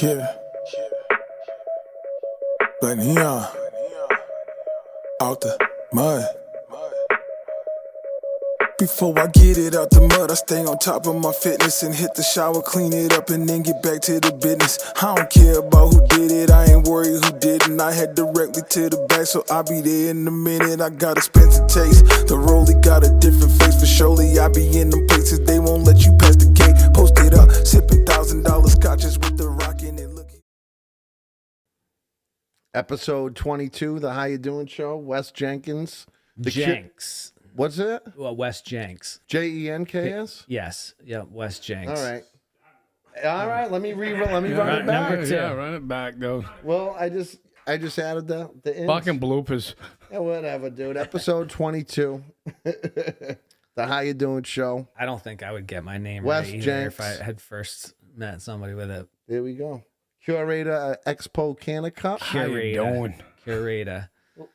Yeah, but neon out the mud. Before I get it out the mud, I stay on top of my fitness and hit the shower, clean it up, and then get back to the business. I don't care about who did it, I ain't worried who didn't. I head directly to the back, so I'll be there in a minute. I got expensive taste, the rollie got a different face. For surely I be in them places they won't let you pass the gate. Posted up, sipping $1,000 scotches with the rock in it. Episode 22, the How You Doing Show. Wes Jenkins. Jenks. What's it? Well, Wes Jenks. Jenks? Yes. Yeah, Wes Jenks. All right. Let me run it back. Number two. Yeah, run it back, though. Well, I just added the ins. Fucking bloopers. Yeah, whatever, dude. Episode 22. The How You Doing Show. I don't think I would get my name Wes right either Jenks. if I had first met somebody with it. There we go. Curator XPOCANNA Cup. How you doing? Curator.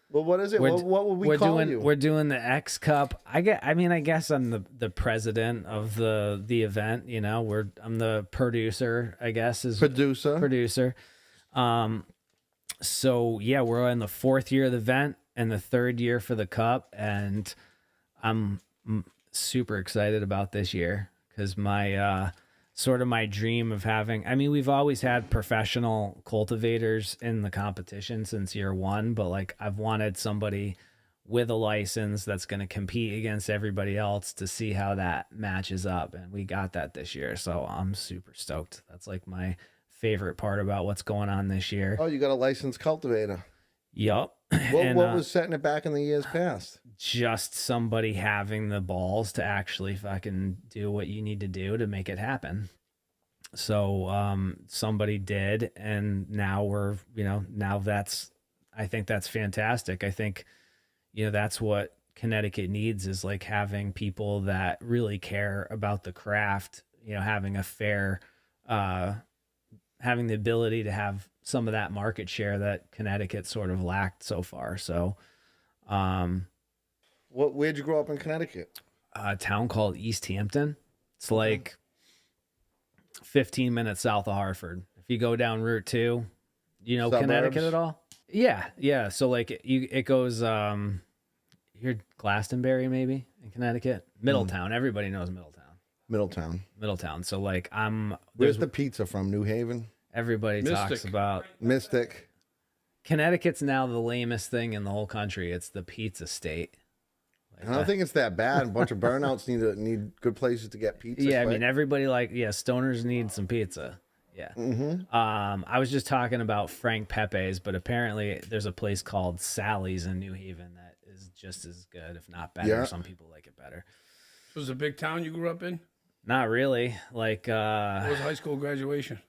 Well, what is it? What would we call you? We're doing the X Cup. I guess I'm the president of the event. You know, I'm the producer. I guess is producer. So yeah, we're in the 4th year of the event and the 3rd year for the cup, and I'm super excited about this year because my sort of my dream of having, we've always had professional cultivators in the competition since year 1, but like I've wanted somebody with a license that's going to compete against everybody else to see how that matches up. And we got that this year. So I'm super stoked. That's like my favorite part about what's going on this year. Oh, you got a licensed cultivator. Yup. What was setting it back in the years past? Just somebody having the balls to actually fucking do what you need to do to make it happen. So somebody did, and now I think that's fantastic. I think, that's what Connecticut needs, is like having people that really care about the craft, having a fair, having the ability to have some of that market share that Connecticut sort of lacked so far. So, where'd you grow up in Connecticut? A town called East Hampton. It's like 15 minutes south of Hartford. If you go down Route 2, Suburbs. Connecticut at all? Yeah. So like it goes, you're Glastonbury maybe in Connecticut? Middletown. Everybody knows Middletown. Middletown. So like Where's the pizza from? New Haven? Everybody talks about Mystic. Connecticut's now the lamest thing in the whole country. It's the pizza state. I don't think it's that bad. A bunch of burnouts need good places to get pizza. Yeah, everybody stoners need some pizza. Yeah. Mm-hmm. I was just talking about Frank Pepe's, but apparently there's a place called Sally's in New Haven that is just as good, if not better. Yeah. Some people like it better. So was it a big town you grew up in? Not really. Like, What was high school graduation?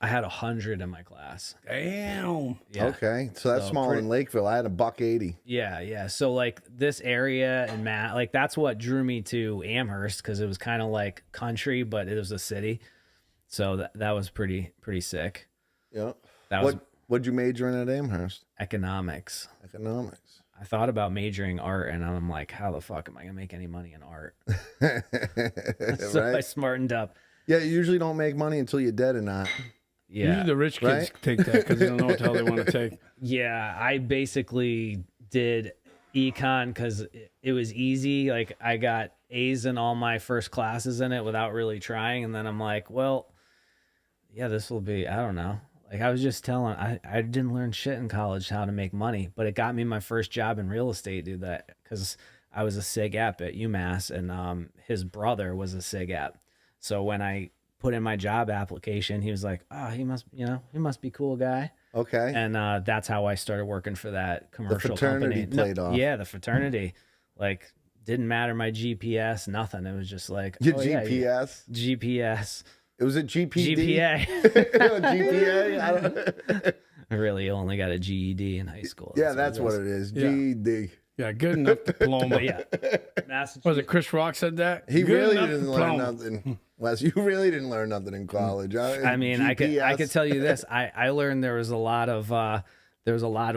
I had 100 in my class. Damn. Yeah. Okay, so that's smaller than Lakeville. I had $1.80. Yeah. So like this area and like that's what drew me to Amherst, because it was kind of like country, but it was a city. So that was pretty sick. Yeah. What'd you major in at Amherst? Economics. I thought about majoring art, and I'm like, how the fuck am I gonna make any money in art? So Right? I smartened up. Yeah, you usually don't make money until you're dead or not. Yeah. Usually the rich kids take that because they don't know what the hell they want to take. Yeah, I basically did econ because it was easy. Like I got A's in all my first classes in it without really trying, and then I'm like, well, yeah, this will be, I don't know. Like I was just telling, I didn't learn shit in college how to make money, but it got me my first job in real estate, dude. That because I was a SIG ep at UMass, and his brother was a SIG ep. So when I put in my job application, he was like, "Oh, he must be a cool guy." Okay. And that's how I started working for that commercial The fraternity company. played off. Yeah, the fraternity. Like didn't matter my GPS, nothing. It was just like Your GPS. GPS? GPS. It was a GPD? GPA. GPA? I don't... I really only got a GED in high school. Yeah, that's what it is. Yeah. GED. Yeah, good enough diploma. But yeah, Massachusetts. Was it Chris Rock said that? He Good really enough didn't learn diploma. nothing. Wes, you really didn't learn nothing in college. I mean, I GPS. could tell you this. I learned there was a lot of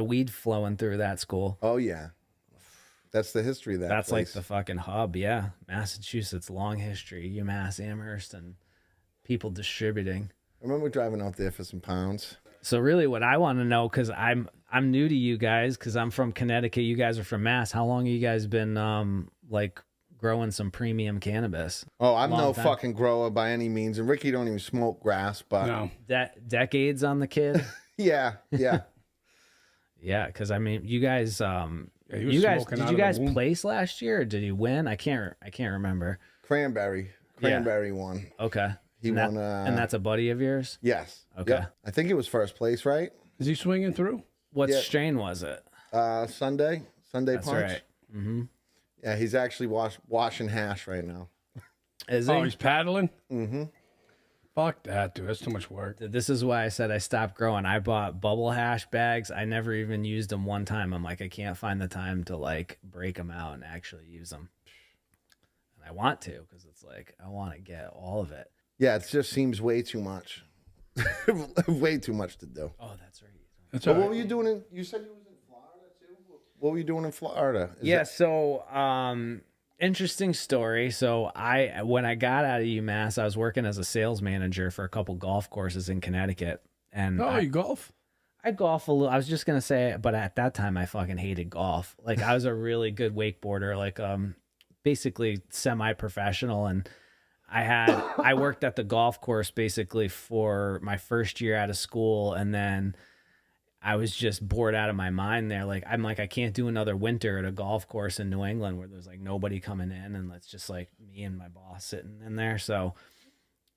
weed flowing through that school. Oh, yeah. That's the history of that That's place. like the fucking hub. Yeah, Massachusetts, long history. UMass, Amherst, and people distributing. I remember driving out there for some pounds. So really what I want to know, because I'm new to you guys, because I'm from Connecticut, you guys are from Mass. How long have you guys been like growing some premium cannabis? Oh, I'm Long no time. fucking grower by any means. And Ricky don't even smoke grass, but No. Decades on the kid? yeah. Yeah, because I mean, you guys, he was you guys, smoking did out you of the guys womb. place last year, or did he win? I can't remember. Cranberry won. Okay, He and won. and that's a buddy of yours. Yes. Okay. Yep. I think it was first place, right? Is he swinging through? What Yeah. strain was it? Sunday That's punch. right. Mm-hmm. Yeah, he's actually washing hash right now. Is he? Oh, he's paddling? Mm-hmm. Fuck that, dude. That's too much work. This is why I said I stopped growing. I bought bubble hash bags. I never even used them one time. I'm like, I can't find the time to like break them out and actually use them. And I want to, because it's like I want to get all of it. Yeah, it just seems way too much. Way too much to do. Oh, that's right. That's So all what right. were you doing you said you was in Florida too? What were you doing in Florida? Yeah, so interesting story. So when I got out of UMass, I was working as a sales manager for a couple golf courses in Connecticut. And Oh, you golf? I golf a little. I was just gonna say, but at that time I fucking hated golf. Like I was a really good wakeboarder, like basically semi-professional, and I worked at the golf course basically for my first year out of school, and then I was just bored out of my mind there. Like I'm like I can't do another winter at a golf course in New England where there's like nobody coming in and it's just like me and my boss sitting in there. So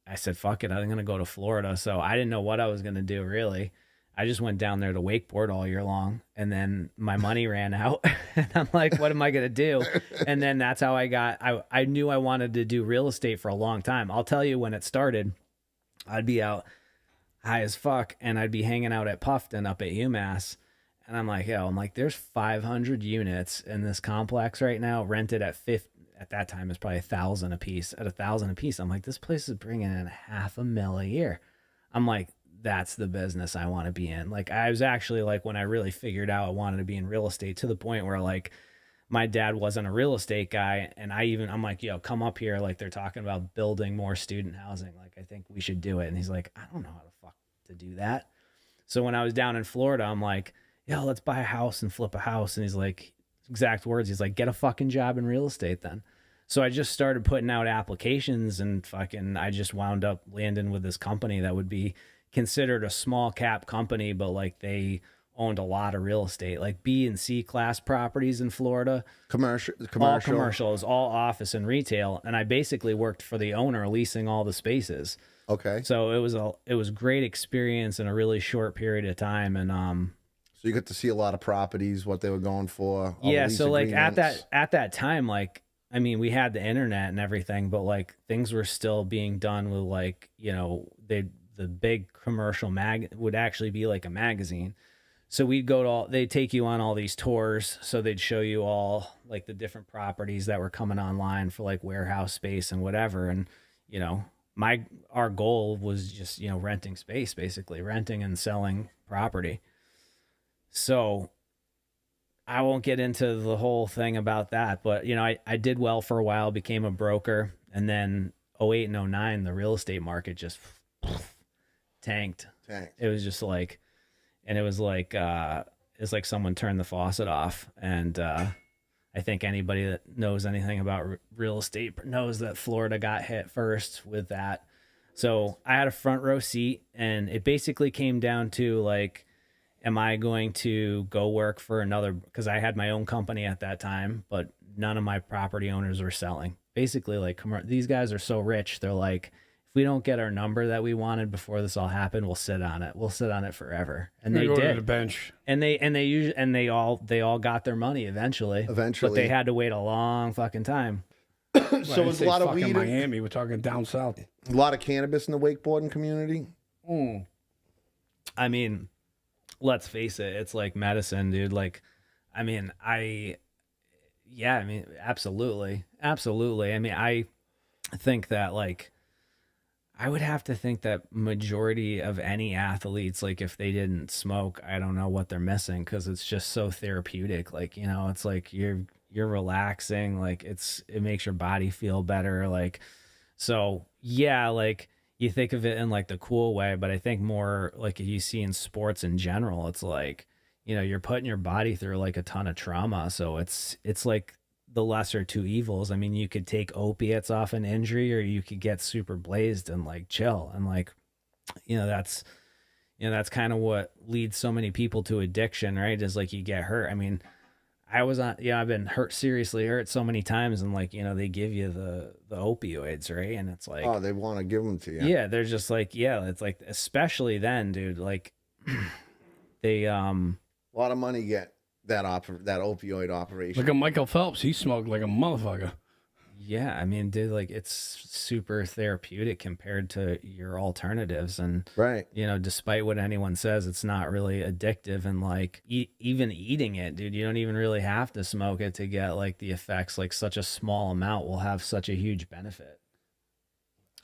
I said, fuck it, I'm gonna go to Florida. So I didn't know what I was gonna do really. I just went down there to wakeboard all year long, and then my money ran out, and I'm like, what am I gonna do? And then that's how I knew I wanted to do real estate for a long time. I'll tell you, when it started, I'd be out high as fuck, and I'd be hanging out at Puffton up at UMass, and I'm like, there's 500 units in this complex right now, rented at 50. At that time, it's probably 1,000 a piece. At 1,000 a piece, I'm like, this place is bringing in $500,000 a year. I'm like, that's the business I want to be in. Like, I was actually like, when I really figured out I wanted to be in real estate, to the point where like my dad wasn't a real estate guy, and I'm like, yo, come up here. Like, they're talking about building more student housing. Like, I think we should do it. And he's like, I don't know how the fuck to do that. So when I was down in Florida, I'm like, yo, let's buy a house and flip a house. And he's like, exact words, he's like, get a fucking job in real estate then. So I just started putting out applications, and fucking I just wound up landing with this company that would be considered a small cap company, but like they owned a lot of real estate, like B and C class properties in Florida. Commercial. All commercial. It was all office and retail. And I basically worked for the owner leasing all the spaces. Okay. So it was great experience in a really short period of time. And So you get to see a lot of properties, what they were going for. all the yeah, lease so like agreements. at that time, like, I mean, we had the internet and everything, but like things were still being done with like, you know, the big commercial would actually be like a magazine. So we'd go to they'd take you on all these tours. So they'd show you all like the different properties that were coming online for like warehouse space and whatever. And, you know, our goal was just, you know, renting space, basically renting and selling property. So I won't get into the whole thing about that, but you know, I did well for a while, became a broker, and then 08 and 09, the real estate market just tanked. It was just like, and it was like it's like someone turned the faucet off. And I think anybody that knows anything about real estate knows that Florida got hit first with that. So I had a front row seat, and it basically came down to like, am I going to go work for another, because I had my own company at that time, but none of my property owners were selling. Basically, like, these guys are so rich, they're like, if we don't get our number that we wanted before this all happened, we'll sit on it. We'll sit on it forever. And they go did. to the bench. And they all got their money eventually. But they had to wait a long fucking time. So there's a lot of fucking weed. Miami. We're talking down south. A lot of cannabis in the wakeboarding community. I mean, let's face it, it's like medicine, dude. Like, I mean, absolutely. I mean, I think that like, I would have to think that majority of any athletes, like if they didn't smoke, I don't know what they're missing, because it's just so therapeutic. Like, you know, it's like you're relaxing, like it makes your body feel better. Like, so yeah, like you think of it in like the cool way, but I think more like you see in sports in general, it's like, you're putting your body through like a ton of trauma. So it's like the lesser two evils. I mean, you could take opiates off an injury, or you could get super blazed and like chill. And like, that's that's kind of what leads so many people to addiction, right? Is like you get hurt. I mean, I've been seriously hurt so many times, and like, they give you the opioids, right? And it's like, Oh, they want to give them to you. yeah, they're just like, yeah, it's like, especially then, dude, like they, A lot of money get that opioid operation. Look at Michael Phelps. He smoked like a motherfucker. yeah, I mean, dude, like it's super therapeutic compared to your alternatives. And, Right. despite what anyone says, it's not really addictive. And like even eating it, dude, you don't even really have to smoke it to get like the effects. Like such a small amount will have such a huge benefit.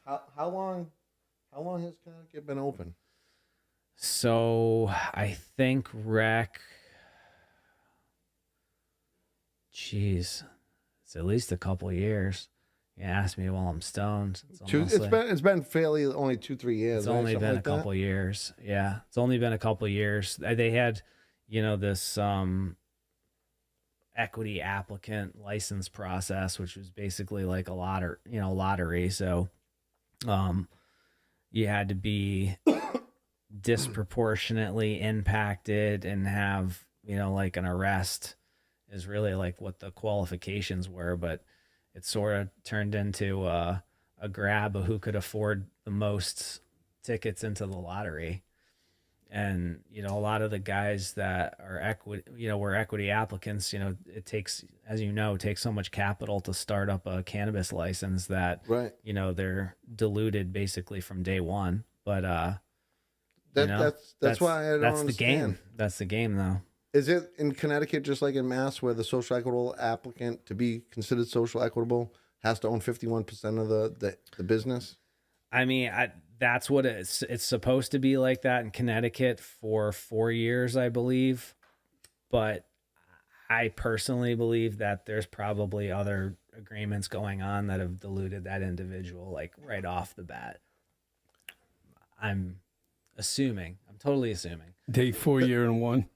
How long has Connecticut been open? So I think geez, it's at least a couple years. You ask me while I'm stoned. It's been fairly only 2-3 years. It's right? only Something been like a couple years. Yeah, it's only been a couple years. They had, this equity applicant license process, which was basically like a lottery. So, you had to be disproportionately impacted and have, like an arrest is really like what the qualifications were. But it sort of turned into a grab of who could afford the most tickets into the lottery. And, a lot of the guys that are were equity applicants, it takes, as takes so much capital to start up a cannabis license that, Right. They're diluted basically from day one. But, that's why I don't that's understand. the game. That's the game though. Is it in Connecticut just like in Mass, where the social equitable applicant, to be considered social equitable, has to own 51% of the business? I mean, that's what it's supposed to be like that in Connecticut for 4 years, I believe. But I personally believe that there's probably other agreements going on that have diluted that individual like right off the bat. I'm totally assuming. Day 4 year and one.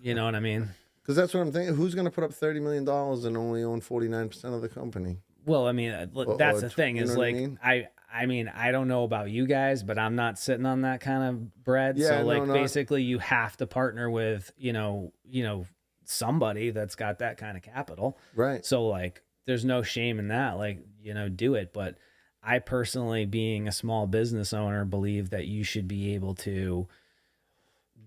You know what I mean? Because that's what I'm thinking. Who's going to put up $30 million and only own 49% of the company? Well, I mean, that's the thing is like, I mean? I don't know about you guys, but I'm not sitting on that kind of bread. Yeah, so like no. basically you have to partner with, somebody that's got that kind of capital. Right. So like there's no shame in that, like, do it. But I personally, being a small business owner, believe that you should be able to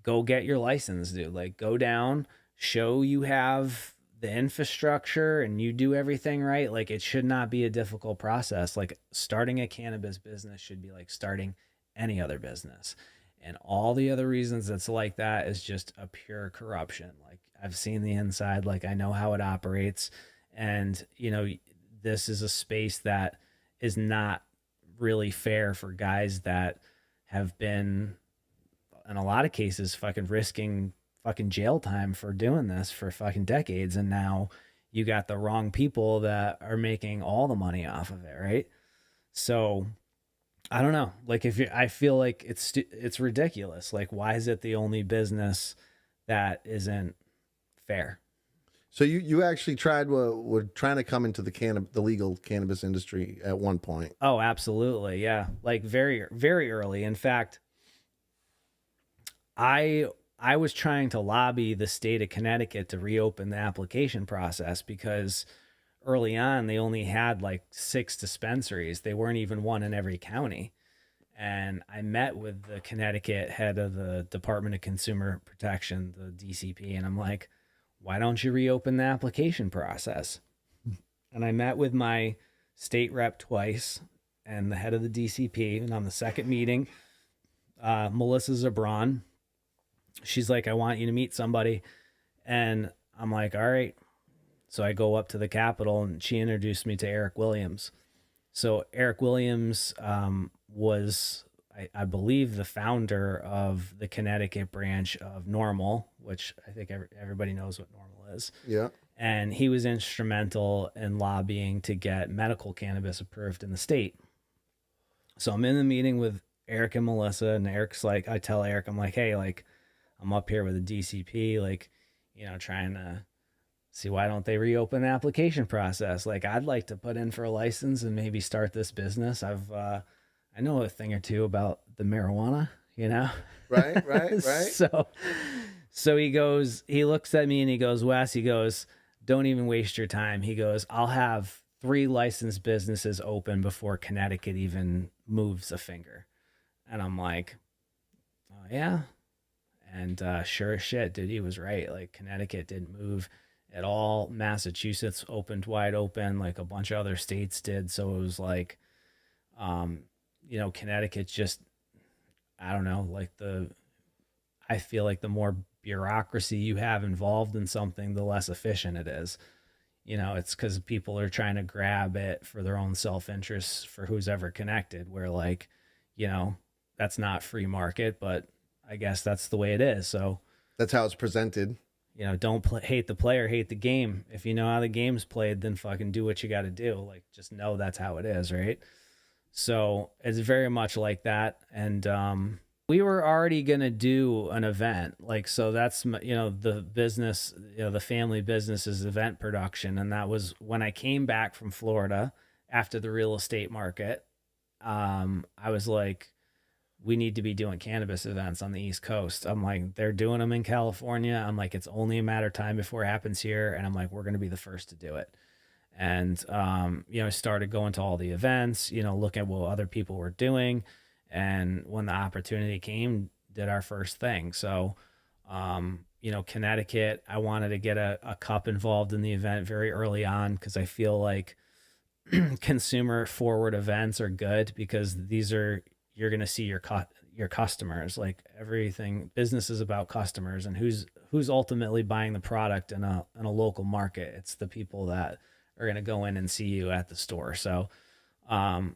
go get your license, dude. Like go down, show you have the infrastructure and you do everything right. Like it should not be a difficult process. Like starting a cannabis business should be like starting any other business. And all the other reasons it's like that is just a pure corruption. Like I've seen the inside, like I know how it operates. And, this is a space that is not really fair for guys that have been, in a lot of cases, fucking risking fucking jail time for doing this for fucking decades. And now you got the wrong people that are making all the money off of it. Right. So I don't know. Like I feel like it's ridiculous. Like, why is it the only business that isn't fair? So you actually were trying to come into the legal cannabis industry at one point. Oh, absolutely. Yeah. Like very, very early. In fact, I was trying to lobby the state of Connecticut to reopen the application process because early on they only had like 6 dispensaries. They weren't even one in every county. And I met with the Connecticut head of the Department of Consumer Protection, the DCP, and I'm like, why don't you reopen the application process? And I met with my state rep twice and the head of the DCP. And on the second meeting, Melissa Zabron, she's like, I want you to meet somebody. And I'm like, all right. So I go up to the Capitol and she introduced me to Eric Williams. So Eric Williams was, I believe, the founder of the Connecticut branch of Normal, which I think everybody knows what Normal is. Yeah. And he was instrumental in lobbying to get medical cannabis approved in the state. So I'm in the meeting with Eric and Melissa, and Eric's like, I tell Eric, I'm like, hey, like, I'm up here with a DCP, like, trying to see why don't they reopen the application process? Like, I'd like to put in for a license and maybe start this business. I know a thing or two about the marijuana, Right. So he looks at me and he goes, Wes, he goes, don't even waste your time. He goes, I'll have 3 licensed businesses open before Connecticut even moves a finger. And I'm like, oh yeah. And sure as shit, dude, he was right. Like, Connecticut didn't move at all. Massachusetts opened wide open, like a bunch of other states did. So it was like, Connecticut just, I don't know, like I feel like the more bureaucracy you have involved in something, the less efficient it is. It's because people are trying to grab it for their own self-interest for who's ever connected, where like, that's not free market, but I guess that's the way it is. So That's how it's presented. Don't hate the player, hate the game. If you know how the game's played, then fucking do what you got to do. Like, just know that's how it is, right? So it's very much like that. And we were already going to do an event. Like, so that's, the business, the family business is event production. And that was when I came back from Florida after the real estate market. I was like, we need to be doing cannabis events on the East Coast. I'm like, they're doing them in California. I'm like, it's only a matter of time before it happens here. And I'm like, we're going to be the first to do it. And, I started going to all the events, looking at what other people were doing. And when the opportunity came, did our first thing. So, Connecticut, I wanted to get a cup involved in the event very early on, because I feel like consumer forward events are good, because you're going to see your customers. Like, everything, business is about customers, and who's ultimately buying the product in a local market. It's the people that are going to go in and see you at the store. So I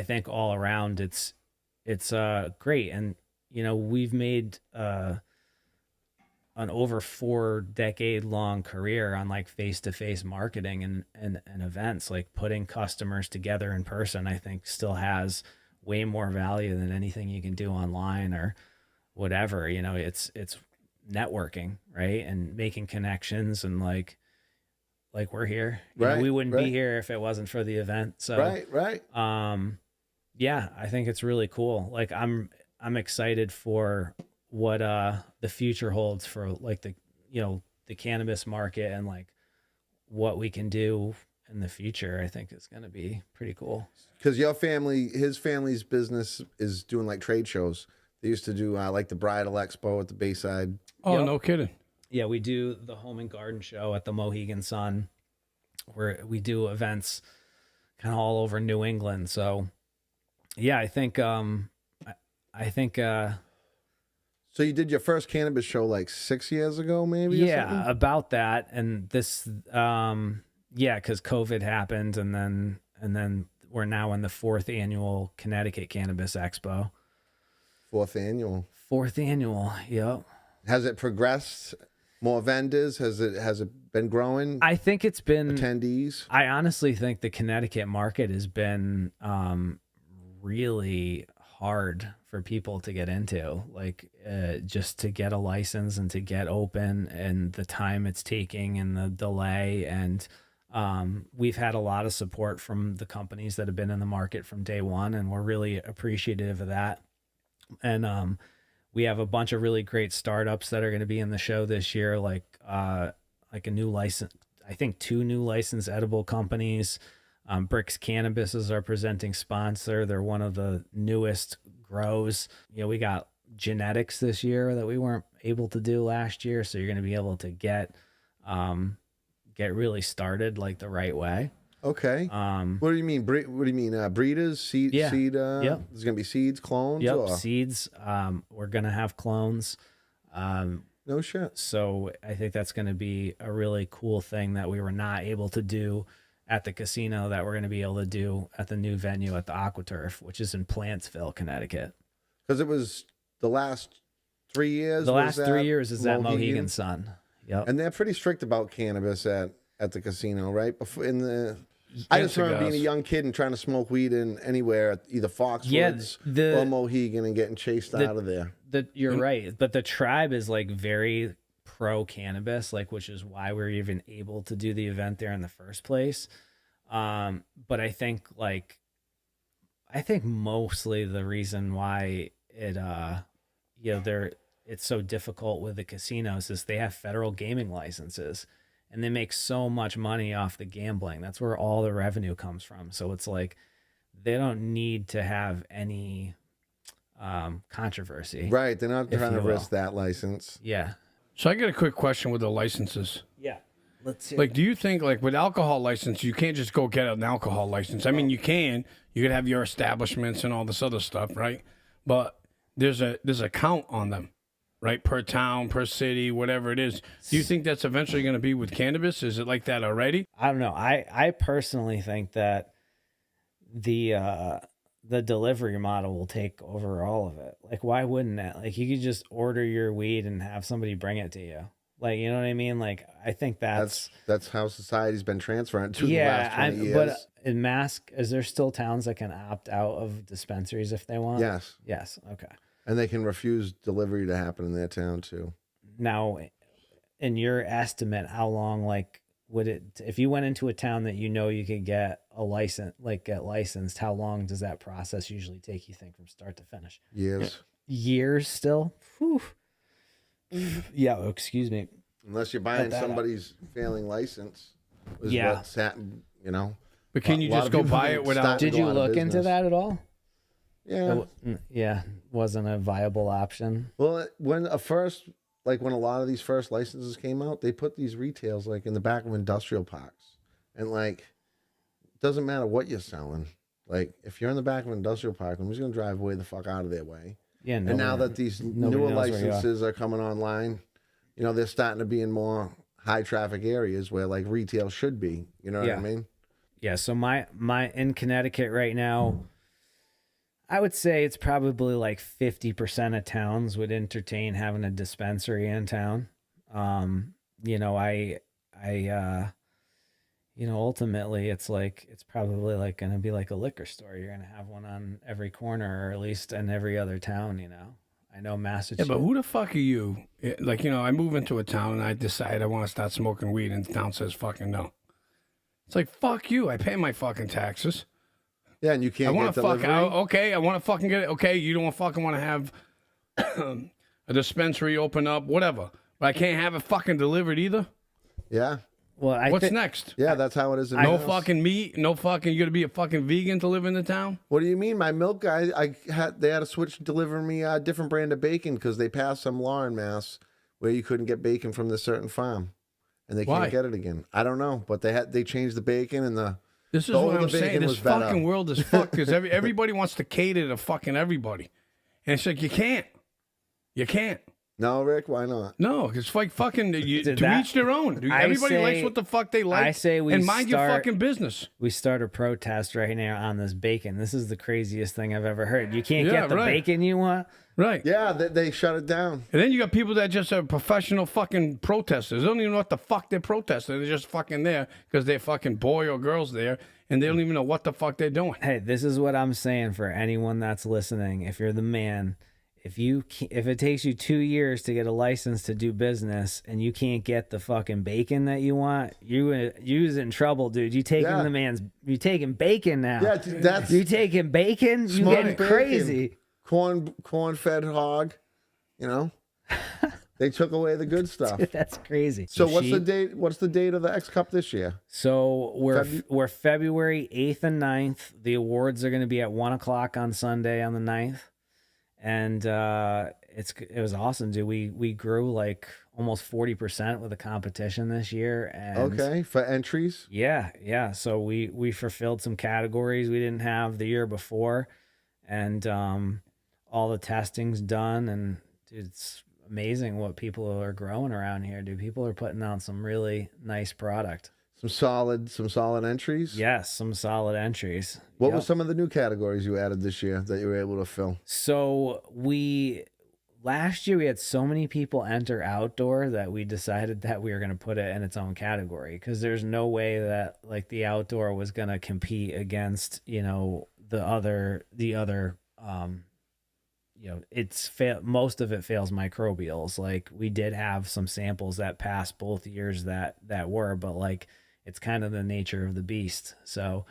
think all around it's great. And we've made an over 4-decade long career on like face-to-face marketing and events. Like, putting customers together in person, I think still has way more value than anything you can do online or whatever. It's networking, right? And making connections, and like we're here. We wouldn't be here if it wasn't for the event. So Right. Yeah, I think it's really cool. Like, I'm excited for what the future holds for like the cannabis market, and like what we can do in the future. I think is going to be pretty cool. Because his family's business is doing like trade shows. They used to do like the Bridal Expo at the Bayside. Oh, Yep. no kidding. Yeah, we do the Home and Garden Show at the Mohegan Sun, where we do events kind of all over New England. So yeah, I think So you did your first cannabis show like 6 years ago, maybe? Or yeah, something? about that. And this because COVID happened, and then we're now in the 4th annual Connecticut Cannabis Expo. 4th annual. 4th annual, yep. Has it progressed? More vendors? Has it been growing? I think it's been Attendees? I honestly think the Connecticut market has been really hard for people to get into, like just to get a license and to get open, and the time it's taking and the delay. And we've had a lot of support from the companies that have been in the market from day one, and we're really appreciative of that. And we have a bunch of really great startups that are going to be in the show this year, like a new license. I think 2 new licensed edible companies. Bricks Cannabis is our presenting sponsor. They're one of the newest grows. We got genetics this year that we weren't able to do last year. So you're going to be able to get really started like the right way. Okay. What do you mean? What do you mean? Breeders? Seed? Yeah. Seed? Yep. There's going to be seeds, clones? Yep. Or? Seeds. We're going to have clones. No shit. So I think that's going to be a really cool thing that we were not able to do at the casino, that we're going to be able to do at the new venue at the AquaTurf, which is in Plantsville, Connecticut. Because it was the last 3 years? The last 3 years is at Mohegan Sun. Yep. And they're pretty strict about cannabis at the casino, right? Before in the I just remember cigars. being a young kid and trying to smoke weed in anywhere, either Foxwoods or Mohegan, and getting chased out of there. You're right, but the tribe is like very pro cannabis, like, which is why we're even able to do the event there in the first place. But I think mostly the reason why it it's so difficult with the casinos is they have federal gaming licenses and they make so much money off the gambling. That's where all the revenue comes from. So it's like they don't need to have any controversy. Right. They're not trying to risk that license. Yeah. So I got a quick question with the licenses. Yeah. Let's see. Like, do you think, like, with alcohol license, you can't just go get an alcohol license? I mean, you can. You could have your establishments and all this other stuff, right? But there's a count on them, right? Per town, per city, whatever it is. Do you think that's eventually going to be with cannabis? Is it like that already? I don't know. I personally think that the delivery model will take over all of it. Like, why wouldn't it? Like, you could just order your weed and have somebody bring it to you. Like, you know what I mean? Like, I think that's how society's been transferring to the last 20 years. But in Mass, is there still towns that can opt out of dispensaries if they want? Yes. Yes. Okay. And they can refuse delivery to happen in their town too. Now, in your estimate, how long, like, would it, if you went into a town that you know you could get a license, like get licensed, how long does that process usually take, you think, from start to finish? Years. Years still? Whew. Yeah, excuse me. Unless you're buying somebody's failing license. Yeah. What's happened, you know. But can you just go buy it without? Did you look into that at all? Yeah. Yeah, wasn't a viable option. Well, when a lot of these first licenses came out, they put these retails like in the back of industrial parks. And like, it doesn't matter what you're selling. Like, if you're in the back of an industrial park, I'm just going to drive way the fuck out of their way. Yeah, and now that these newer licenses are coming online, you know, they're starting to be in more high traffic areas where like retail should be. You know what I mean? Yeah. So my in Connecticut right now, I would say it's probably like 50% of towns would entertain having a dispensary in town. You know, you know, ultimately it's probably like going to be like a liquor store. You're going to have one on every corner, or at least in every other town, you know. I know Massachusetts. Yeah, but who the fuck are you? Like, you know, I move into a town and I decide I want to start smoking weed and the town says fucking no. It's like, fuck you. I pay my fucking taxes. Yeah, and you can't get delivery. Okay, I want to fucking get it. Okay, you don't fucking want to have a dispensary open up, whatever. But I can't have it fucking delivered either. Yeah. Well, what's next? Yeah, that's how it is. No fucking meat. No fucking. You got to be a fucking vegan to live in the town. What do you mean? My milk guy, they had to switch to delivering me a different brand of bacon because they passed some law in Mass where you couldn't get bacon from this certain farm, and they can't get it again. I don't know, but they changed the bacon and the. This is what I'm saying. This fucking world is fucked because everybody wants to cater to fucking everybody, and it's like you can't. You can't. No, Rick, why not? No, it's like fucking to each their own. Everybody likes what the fuck they like. I say we mind your fucking business. We start a protest right now on this bacon. This is the craziest thing I've ever heard. You can't get the bacon you want. Right. Yeah, they shut it down. And then you got people that just are professional fucking protesters. They don't even know what the fuck they're protesting. They're just fucking there because they're fucking boy or girls there, and they don't even know what the fuck they're doing. Hey, this is what I'm saying for anyone that's listening. If you're the man, if it takes you 2 years to get a license to do business and you can't get the fucking bacon that you want, you're in trouble, dude. You taking bacon now. Yeah, that's you taking bacon. You getting crazy. Corn-fed hog, you know. They took away the good stuff. Dude, that's crazy. So what's the date? What's the date of the X Cup this year? So we're February 8th and 9th. The awards are going to be at 1:00 on Sunday on the 9th. And it was awesome, dude. We grew like almost 40% with the competition this year. And okay, for entries? Yeah. So we fulfilled some categories we didn't have the year before. And all the testing's done, and dude, it's amazing what people are growing around here, dude. People are putting out some really nice product. Some solid entries? Yes, some solid entries. What were some of the new categories you added this year that you were able to fill? So last year we had so many people enter outdoor that we decided that we were going to put it in its own category, because there's no way that like the outdoor was going to compete against, you know, the other you know, most of it fails microbials. Like we did have some samples that passed both years that were, but like it's kind of the nature of the beast. So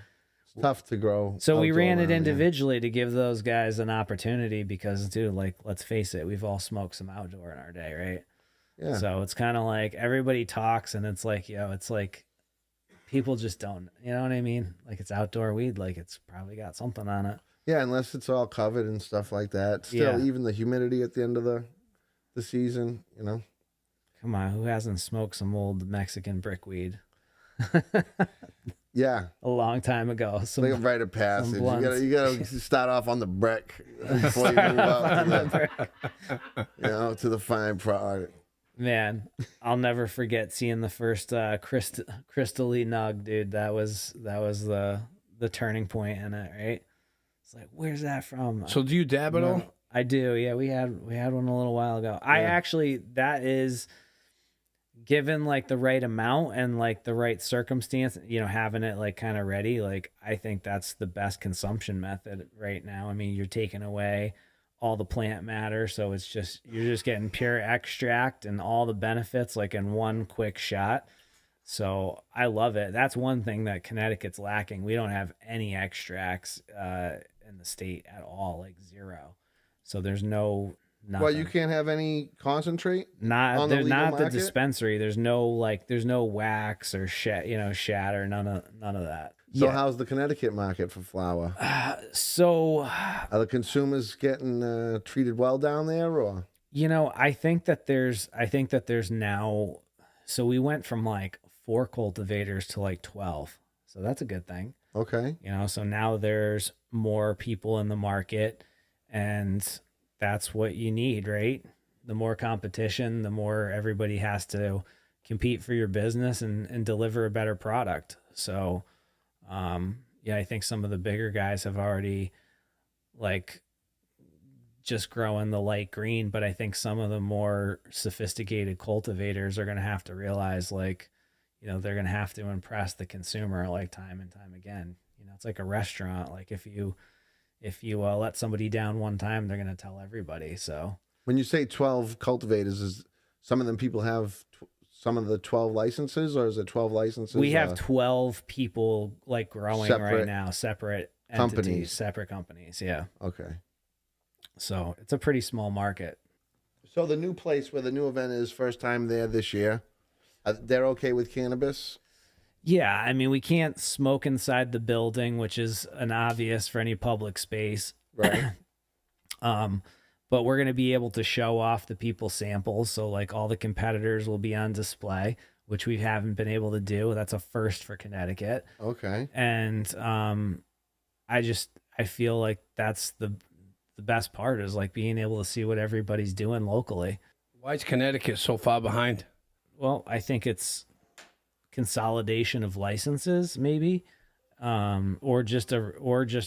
It's tough to grow. so we outdoor ran it around here. individually to give those guys an opportunity, because dude, like let's face it, we've all smoked some outdoor in our day, right? Yeah. So it's kind of like everybody talks and it's like, yo, it's like people just don't, you know what I mean? Like it's outdoor weed, like it's probably got something on it. Yeah, unless it's all covered and stuff like that. Still, Yeah. even the humidity at the end of the season, you know. Come on, who hasn't smoked some old Mexican brickweed Yeah, a long time ago? it's like a rite of passage. blunts. You gotta start off on the brick before you move up to the fine product. Man, I'll never forget seeing the first crystally nug, dude. That was the turning point in it, right? It's like, where's that from? So do you dab at all? I do. Yeah, we had one a little while ago. I actually, that is, given like the right amount and like the right circumstance, you know, having it like kind of ready, like I think that's the best consumption method right now. I mean, you're taking away all the plant matter, so it's just, you're just getting pure extract and all the benefits like in one quick shot. So I love it. That's one thing that Connecticut's lacking. We don't have any extracts in the state at all, like zero. So there's nothing. Well, you can't have any concentrate. Not the there's legal not the market? dispensary. There's no wax or shatter. None of that. So Yeah. how's the Connecticut market for flower? So Are the consumers getting treated well down there, or? you know, I think that there's now. So we went from like 4 cultivators to like 12. So that's a good thing. Okay. You know, so now there's more people in the market, and that's what you need, right? The more competition, the more everybody has to compete for your business and deliver a better product. So, yeah, I think some of the bigger guys have already like just growing the light green, but I think some of the more sophisticated cultivators are going to have to realize, like, you know, they're going to have to impress the consumer like time and time again. You know, it's like a restaurant. Like if you let somebody down one time, they're going to tell everybody. So When you say 12 cultivators, is some of them people have some of the 12 licenses, or is it 12 licenses? we have 12 people like growing right Separate now, separate companies. entities, separate companies. Yeah. Okay. So it's a pretty small market. So the new place where the new event is, first time there this year, they're okay with cannabis? Yeah, I mean, we can't smoke inside the building, which is an obvious for any public space. Right. But we're going to be able to show off the people samples. So like all the competitors will be on display, which we haven't been able to do. That's a first for Connecticut. Okay. And I feel like that's the best part, is like being able to see what everybody's doing locally. Why is Connecticut so far behind? Well, I think it's consolidation of licenses, maybe, or just a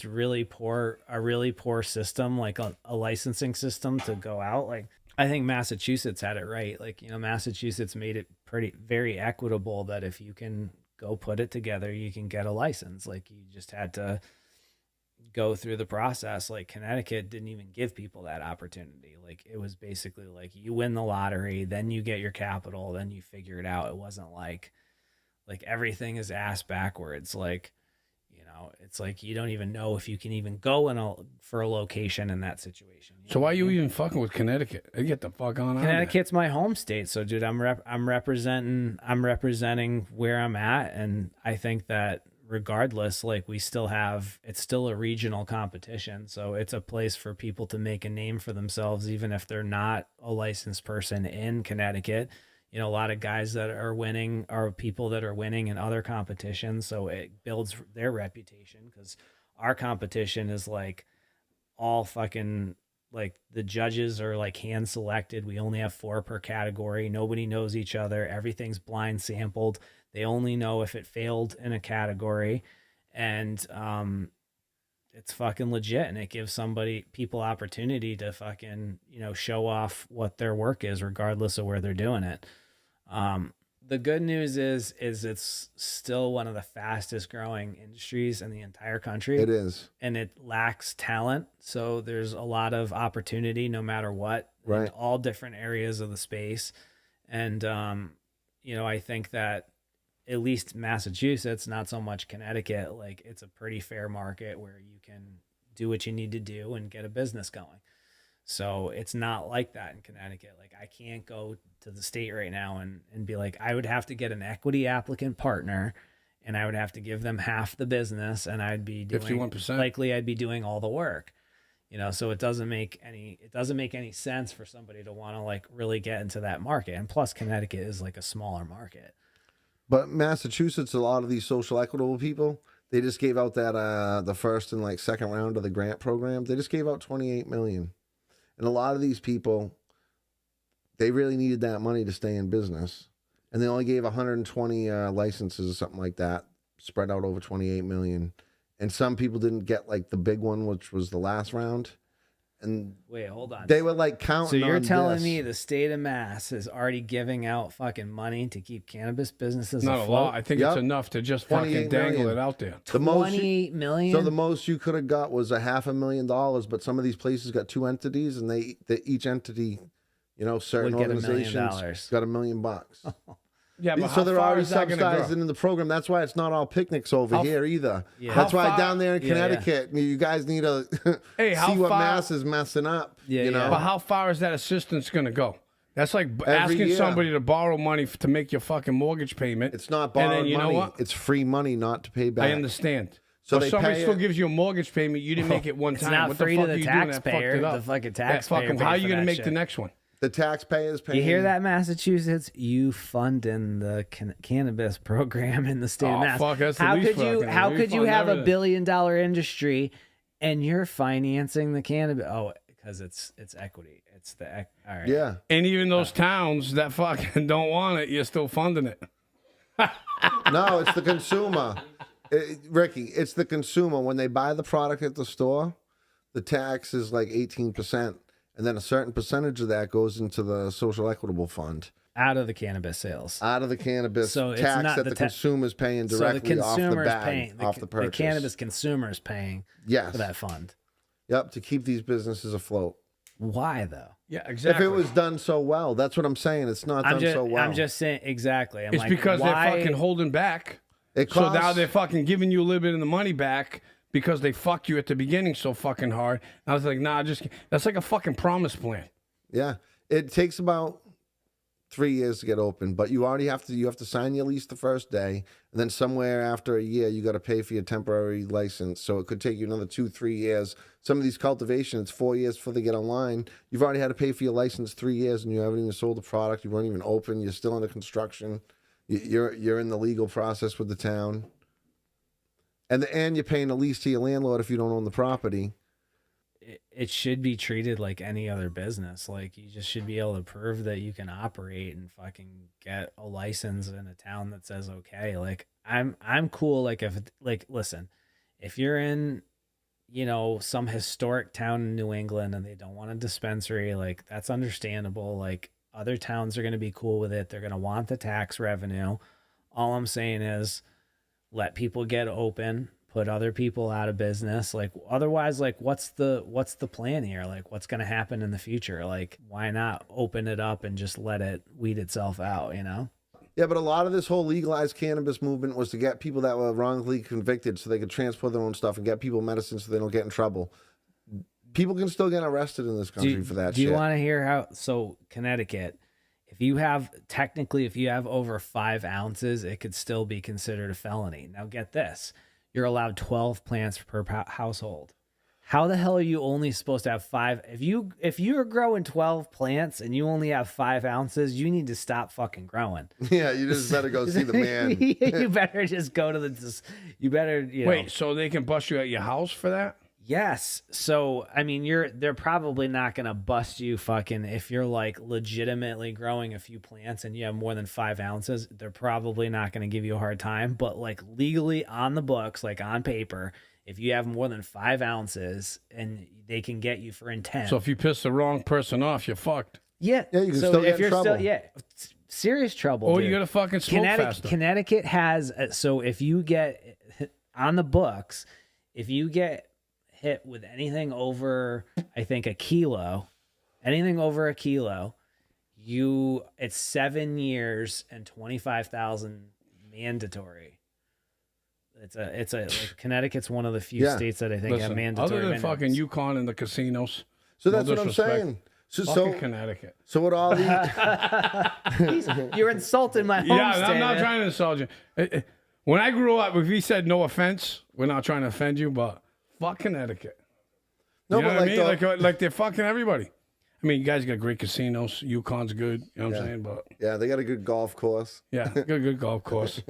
really poor system, like a licensing system to go out. Like I think Massachusetts had it right. Like, you know, Massachusetts made it very equitable that if you can go put it together, you can get a license. Like you just had to go through the process. Like Connecticut didn't even give people that opportunity. Like it was basically like you win the lottery, then you get your capital, then you figure it out. It wasn't like everything is ass backwards. Like, you know, it's like you don't even know if you can even go for a location in that situation. So why are you even fucking with Connecticut? Get the fuck on out of there. Connecticut's my home state, so dude, I'm representing where I'm at, and I think that regardless, like it's still a regional competition, so it's a place for people to make a name for themselves, even if they're not a licensed person in Connecticut. You know, a lot of guys that are winning are people that are winning in other competitions, so it builds their reputation, because our competition is like all fucking, like the judges are like hand selected. We only have 4 per category. Nobody knows each other. Everything's blind sampled. They only know if it failed in a category. And it's fucking legit, and it gives people opportunity to fucking, show off what their work is regardless of where they're doing it. The good news is it's still one of the fastest growing industries in the entire country. It is. And it lacks talent. So there's a lot of opportunity no matter what, in all different areas of the space. And, I think that at least Massachusetts, not so much Connecticut, like it's a pretty fair market where you can do what you need to do and get a business going. So it's not like that in Connecticut. Like I can't go to the state right now and be like, I would have to get an equity applicant partner and I would have to give them half the business and I'd be doing 51%. Likely I'd be doing all the work. So it doesn't make any sense for somebody to want to like really get into that market. And plus Connecticut is like a smaller market. But Massachusetts, a lot of these social equitable people, they just gave out that the first and like second round of the grant program. They just gave out $28 million. And a lot of these people, they really needed that money to stay in business. And they only gave 120 licenses or something like that, spread out over $28 million. And some people didn't get like the big one, which was the last round. And wait, hold on. They were like counting. So you're on telling this. me the state of Mass is already giving out fucking money to keep cannabis businesses Not afloat? a lot. I think it's enough to just fucking dangle million. it out there. The most $28 million? So the most you could have got was $500,000, but some of these places got two entities, and each entity, certain Would get $1 organizations million. got $1 million. Yeah, but So how they're far already is that gonna subsidized grow? in the program. That's why it's not all picnics over here either. Yeah. That's How why far- down there in Yeah, yeah. Connecticut, you guys need to Hey, how see what far- Mass is messing up. Yeah, you know? yeah. But how far is that assistance going to go? That's like Every asking year. somebody to borrow money to make your fucking mortgage payment. It's not And borrowed then you money. know what? It's free money not to pay back. I understand. So So they somebody pay still it- gives you a mortgage payment. You didn't make it one It's time. not What free the to fuck the are you doing that fucked taxpayer. it up? The fucking Yeah, taxpayer fucking, pays how are for you going to that make shit. the next one? The taxpayers pay. You hear that, Massachusetts? You funding the cannabis program in the state of Oh, Mass. fuck, that's the how least could you? fucking- How we could you fund have everything. $1 billion industry and you're financing the cannabis? Oh, because it's equity. It's the all right. Yeah. And even those towns that fucking don't want it, you're still funding it. No, it's the consumer. Ricky, it's the consumer. When they buy the product at the store, the tax is like 18%. And then a certain percentage of that goes into the social equitable fund. Out of the cannabis sales. Out of the cannabis So it's tax not that the the ta- consumer's paying So the directly off the consumer's bag, paying. off the The purchase. cannabis consumer's paying Yes. for that fund. Yep, to keep these businesses afloat. Why though? Yeah, exactly. If it was done so well, that's what I'm saying. It's not done so well. I'm just saying exactly. I'm it's like, because why? they're fucking holding back. It So now costs- they're fucking giving you a little bit of the money back because they fucked you at the beginning so fucking hard. And I was like, nah, that's like a fucking promise plan. Yeah, it takes about 3 years to get open, but you have to sign your lease the first day, and then somewhere after a year you got to pay for your temporary license. So it could take you another 2-3 years. Some of these cultivations, 4 years before they get online. You've already had to pay for your license 3 years, and you haven't even sold the product. You weren't even open. You're still under construction. You're in the legal process with the town, and you're paying a lease to your landlord if you don't own the property. It should be treated like any other business. Like you just should be able to prove that you can operate and fucking get a license in a town that says okay. Like I'm cool. Like listen, if you're in, some historic town in New England and they don't want a dispensary, like that's understandable. Like other towns are going to be cool with it. They're going to want the tax revenue. All I'm saying is let people get open, put other people out of business. Like otherwise, like what's the plan here? Like what's going to happen in the future? Like why not open it up and just let it weed itself out, Yeah, but a lot of this whole legalized cannabis movement was to get people that were wrongfully convicted so they could transport their own stuff and get people medicine so they don't get in trouble. People can still get arrested in this country for that Do shit. you want to hear so Connecticut, if you have over 5 ounces, it could still be considered a felony. Now get this. You're allowed 12 plants per household. How the hell are you only supposed to have 5? If you're growing 12 plants and you only have 5 ounces, you need to stop fucking growing. Yeah, you just better go see the man. You better just go to the. You better Wait, so they can bust you at your house for that? Yes. So I mean, they're probably not gonna bust you fucking if you're like legitimately growing a few plants and you have more than 5 ounces. They're probably not gonna give you a hard time. But like legally on the books, like on paper, if you have more than 5 ounces, and they can get you for intent. So if you piss the wrong person off, you're fucked. Yeah, Yeah, you can so still if get in you're trouble. still serious trouble. Or dude. you got to fucking smoke faster. Connecticut has so if you get on the books, if you get hit with anything over, I think anything over a kilo, it's 7 years and 25,000 mandatory. It's a like, Connecticut's one of the few states that I think have Listen, mandatory. other than minimums. fucking Yukon and the casinos. So no that's what I'm disrespect. saying. So, Fucking Connecticut. so what all these? You're insulting my home Yeah, state. I'm not man. trying to insult you. When I grew up, if we said no offense, we're not trying to offend you, but fuck Connecticut. No, You know but what I like, mean? Like they're fucking everybody. I mean, you guys got great casinos. Yukon's good. You know what I'm saying? But yeah, they got a good golf course. yeah, good golf course.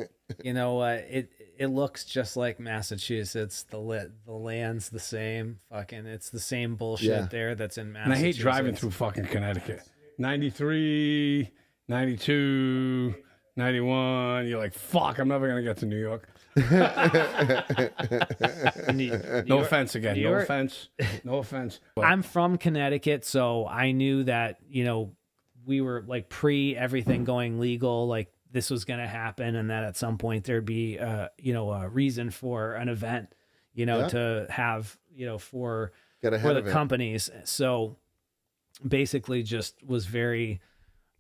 You know, it looks just like Massachusetts. The land's the same. Fucking, it's the same bullshit there that's in And Massachusetts. I hate driving through fucking Connecticut. 93, 92, 91. You're like, fuck, I'm never going to get to New York. No offense again. New No York- offense. No offense. But I'm from Connecticut, so I knew that, you know, we were like pre everything going legal, like this was going to happen, and that at some point there'd be, you know, a reason for an event, you know, to have, you know, for Get ahead the of it. companies. So basically just was very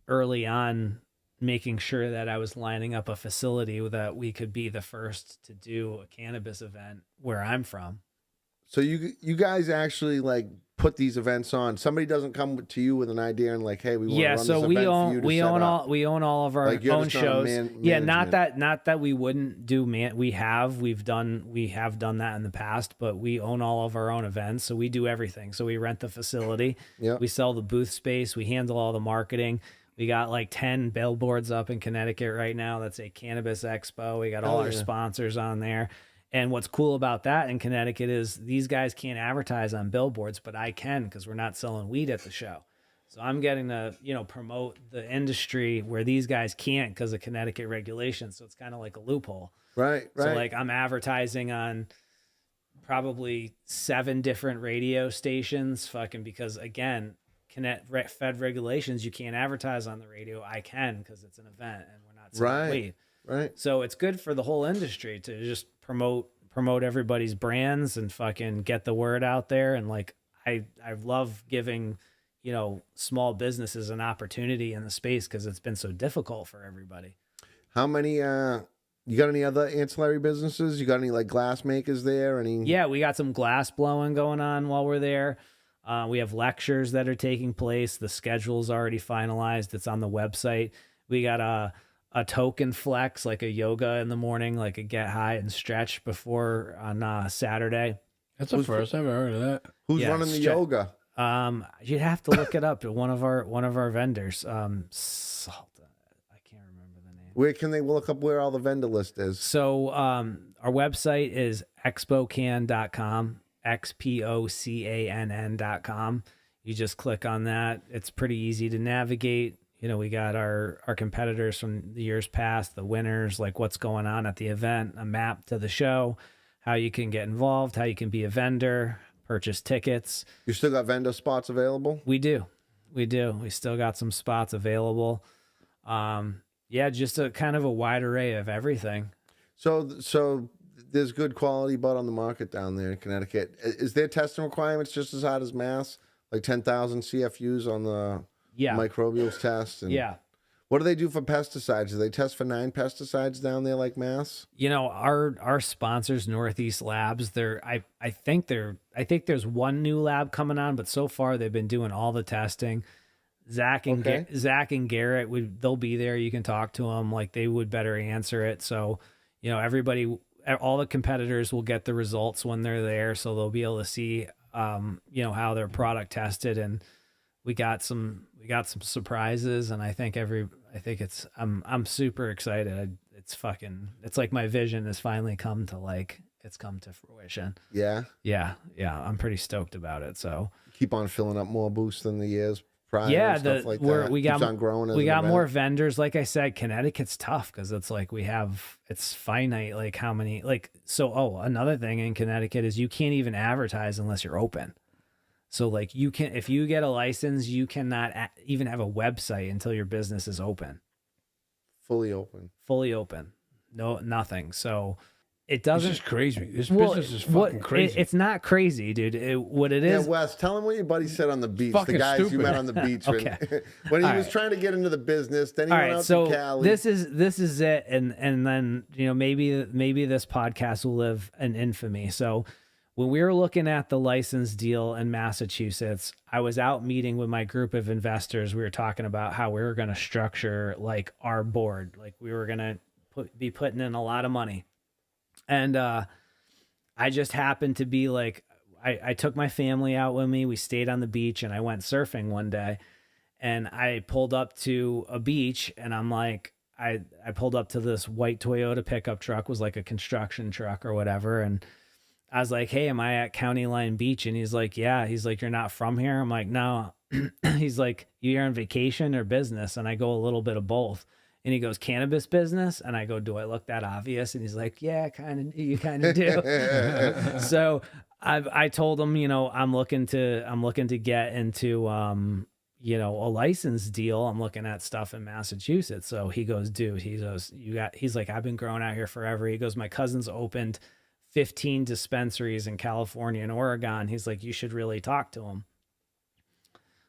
early on making sure that I was lining up a facility that we could be the first to do a cannabis event where I'm from. So you guys actually like put these events on. Somebody doesn't come to you with an idea and like, hey, we want to run So this event for you to set up. we own all of our Like, you're own just not shows. Yeah, management. not that we wouldn't do we have done that in the past, but we own all of our own events, so we do everything. So we rent the facility, we sell the booth space, we handle all the marketing. We got like 10 billboards up in Connecticut right now that say Cannabis Expo. We got all our sponsors on there. And what's cool about that in Connecticut is these guys can't advertise on billboards, but I can because we're not selling weed at the show. So I'm getting to, you know, promote the industry where these guys can't because of Connecticut regulations. So it's kind of like a loophole. Right. So like I'm advertising on probably 7 different radio stations, fucking, because again, Fed regulations, you can't advertise on the radio. I can because it's an event and we're not selling weed. Right. So it's good for the whole industry to just promote everybody's brands and fucking get the word out there. And like I love giving, you know, small businesses an opportunity in the space because it's been so difficult for everybody. How many you got any other ancillary businesses? You got any like glass makers there? Yeah, we got some glass blowing going on while we're there. We have lectures that are taking place. The schedule's already finalized. It's on the website. We got a token flex, like a yoga in the morning, like a get high and stretch before on Saturday. that's the first I've ever heard of that. Who's Yeah, running the stre- yoga? You'd have to look it up. One of our vendors, Salt. I can't remember the name. Where can they look up where all the vendor list is? So our website is XPOCANN.com, XPOCANN.com. You just click on that. It's pretty easy to navigate. You know, we got our competitors from the years past, the winners, like what's going on at the event, a map to the show, how you can get involved, how you can be a vendor, purchase tickets. You still got vendor spots available? We do. We still got some spots available. Yeah, just a kind of a wide array of everything. So there's good quality bud on the market down there in Connecticut. Is their testing requirements just as hard as Mass? Like 10,000 CFUs on the microbials test? And what do they do for pesticides? Do they test for 9 pesticides down there like Mass? You know, our sponsors, Northeast Labs, I think there's one new lab coming on, but so far they've been doing all the testing. Zach and Garrett, they'll be there. You can talk to them, like they would better answer it. So, you know, all the competitors will get the results when they're there, so they'll be able to see, you know, how their product tested. And we got some surprises, and I'm super excited. It's like my vision has finally come to fruition. Yeah. Yeah. I'm pretty stoked about it. So Keep on filling up more booths than the years prior Yeah, and stuff like we're, that. we Keeps got on growing as we an got event. more vendors. Like I said, Connecticut's tough because it's like it's finite. Like how many another thing in Connecticut is you can't even advertise unless you're open. So like if you get a license, you cannot even have a website until your business is open. Fully open. Fully open. No, nothing. So it It's doesn't. just crazy. This business is fucking crazy. It's not crazy, dude. What it Yeah, is. Wes, tell him what your buddy said on the beach. The fucking guys you stupid. met on the beach Okay. when he All was right. trying to get into the business. Then he All went right, out so to Cali. this is it, and then maybe this podcast will live in infamy. So when we were looking at the license deal in Massachusetts, I was out meeting with my group of investors. We were talking about how we were going to structure like our board, like we were going to be putting in a lot of money, and I just happened to be like, I took my family out with me. We stayed on the beach, and I went surfing one day. And I pulled up to a beach, and I'm like, I pulled up to this white Toyota pickup truck, was like a construction truck or whatever. And I was like, hey, am I at County Line Beach? And he's like, yeah. He's like, you're not from here? I'm like, no. He's like, you're on vacation or business? And I go, a little bit of both. And he goes, cannabis business? And I go, do I look that obvious? And he's like, yeah, you kind of do. So I told him, I'm looking to get into, a license deal. I'm looking at stuff in Massachusetts. So he goes, dude, he's like, I've been growing out here forever. He goes, my cousin's opened 15 dispensaries in California and Oregon. He's like, you should really talk to him.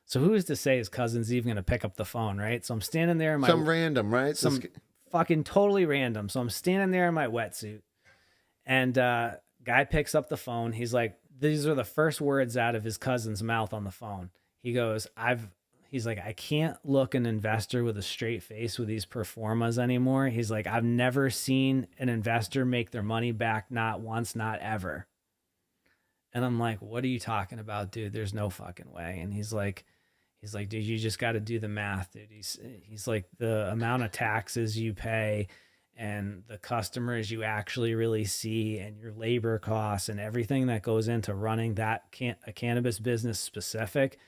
So who's to say his cousin's even going to pick up the phone, right? So I'm standing there in my... Some random, right? Fucking totally random. So I'm standing there in my wetsuit, and guy picks up the phone. He's like, these are the first words out of his cousin's mouth on the phone. He goes, he's like, I can't look an investor with a straight face with these performas anymore. He's like, I've never seen an investor make their money back, not once, not ever. And I'm like, what are you talking about, dude? There's no fucking way. And he's like, dude, you just got to do the math, dude. He's like, the amount of taxes you pay and the customers you actually really see and your labor costs and everything that goes into running a cannabis business specific.